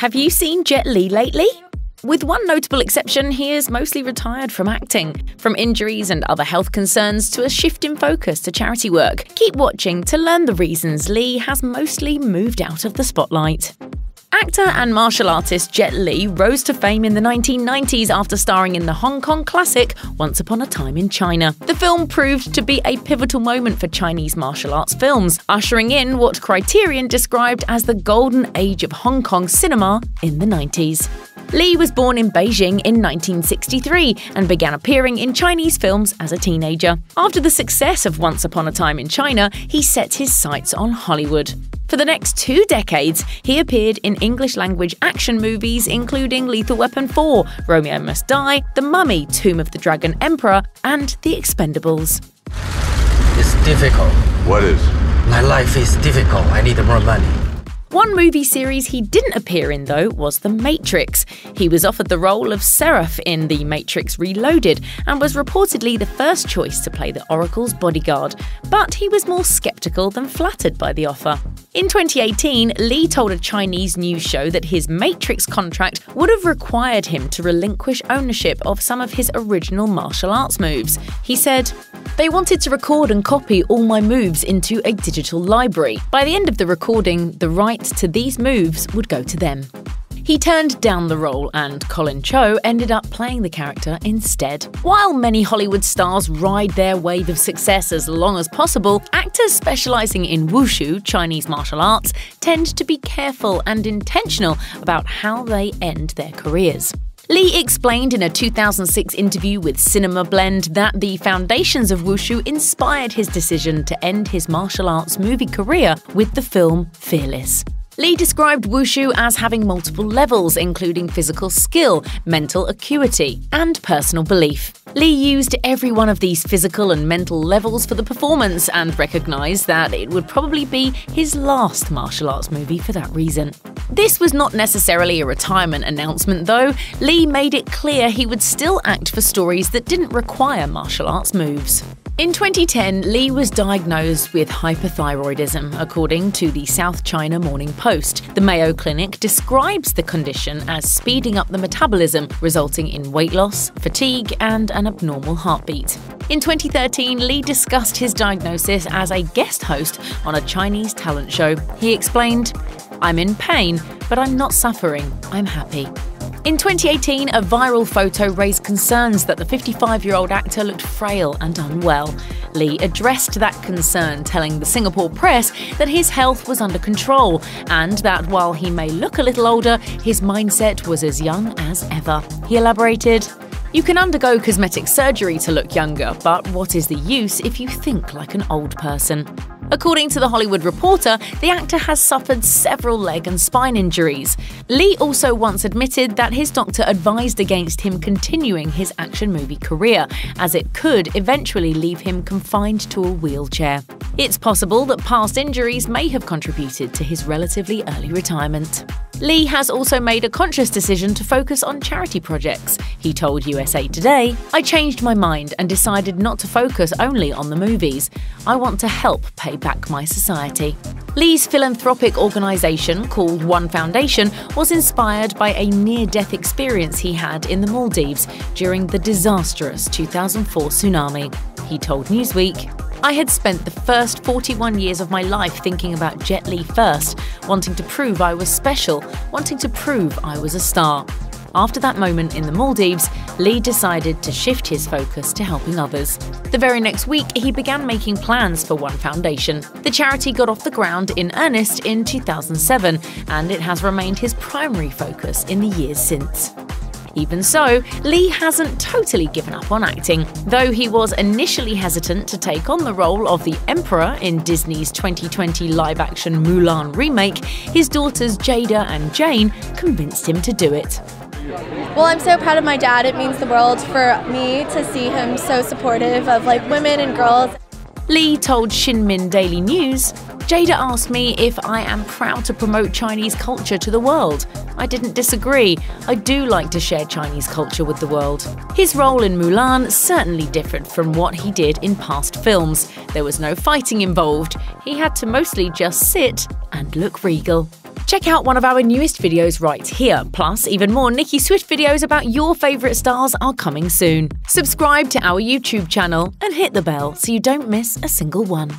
Have you seen Jet Li lately? With one notable exception, he is mostly retired from acting, from injuries and other health concerns to a shift in focus to charity work. Keep watching to learn the reasons Li has mostly moved out of the spotlight. Actor and martial artist Jet Li rose to fame in the 1990s after starring in the Hong Kong classic Once Upon a Time in China. The film proved to be a pivotal moment for Chinese martial arts films, ushering in what Criterion described as the golden age of Hong Kong cinema in the 90s. Li was born in Beijing in 1963 and began appearing in Chinese films as a teenager. After the success of Once Upon a Time in China, he set his sights on Hollywood. For the next 2 decades, he appeared in English-language action movies including Lethal Weapon 4, Romeo Must Die, The Mummy, Tomb of the Dragon Emperor, and The Expendables. It's difficult. What is? My life is difficult. I need more money. One movie series he didn't appear in, though, was The Matrix. He was offered the role of Seraph in The Matrix Reloaded and was reportedly the first choice to play the Oracle's bodyguard, but he was more skeptical than flattered by the offer. In 2018, Li told a Chinese news show that his Matrix contract would have required him to relinquish ownership of some of his original martial arts moves. He said, "They wanted to record and copy all my moves into a digital library. By the end of the recording, the rights to these moves would go to them." He turned down the role, and Colin Cho ended up playing the character instead. While many Hollywood stars ride their wave of success as long as possible, actors specializing in wushu, Chinese martial arts, tend to be careful and intentional about how they end their careers. Li explained in a 2006 interview with Cinema Blend that the foundations of wushu inspired his decision to end his martial arts movie career with the film Fearless. Li described wushu as having multiple levels, including physical skill, mental acuity, and personal belief. Li used every one of these physical and mental levels for the performance and recognized that it would probably be his last martial arts movie for that reason. This was not necessarily a retirement announcement, though. Li made it clear he would still act for stories that didn't require martial arts moves. In 2010, Li was diagnosed with hyperthyroidism, according to the South China Morning Post. The Mayo Clinic describes the condition as speeding up the metabolism, resulting in weight loss, fatigue, and an abnormal heartbeat. In 2013, Li discussed his diagnosis as a guest host on a Chinese talent show. He explained, "I'm in pain, but I'm not suffering. I'm happy." In 2018, a viral photo raised concerns that the 55-year-old actor looked frail and unwell. Li addressed that concern, telling the Singapore press that his health was under control and that while he may look a little older, his mindset was as young as ever. He elaborated, "You can undergo cosmetic surgery to look younger, but what is the use if you think like an old person?" According to The Hollywood Reporter, the actor has suffered several leg and spine injuries. Li also once admitted that his doctor advised against him continuing his action movie career, as it could eventually leave him confined to a wheelchair. It's possible that past injuries may have contributed to his relatively early retirement. Li has also made a conscious decision to focus on charity projects. He told USA Today, "I changed my mind and decided not to focus only on the movies. I want to help pay back my society." Li's philanthropic organization, called One Foundation, was inspired by a near-death experience he had in the Maldives during the disastrous 2004 tsunami. He told Newsweek, "I had spent the first 41 years of my life thinking about Jet Li first, wanting to prove I was special, wanting to prove I was a star. After that moment in the Maldives, Li decided to shift his focus to helping others. The very next week, he began making plans for One Foundation. The charity got off the ground in earnest in 2007, and it has remained his primary focus in the years since." Even so, Li hasn't totally given up on acting. Though he was initially hesitant to take on the role of the Emperor in Disney's 2020 live-action Mulan remake, his daughters Jada and Jane convinced him to do it. Well, I'm so proud of my dad. It means the world for me to see him so supportive of women and girls. Li told Xinmin Daily News, "Jada asked me if I am proud to promote Chinese culture to the world. I didn't disagree. I do like to share Chinese culture with the world." His role in Mulan certainly differed from what he did in past films. There was no fighting involved. He had to mostly just sit and look regal. Check out one of our newest videos right here. Plus, even more Nicki Swift videos about your favourite stars are coming soon. Subscribe to our YouTube channel and hit the bell so you don't miss a single one.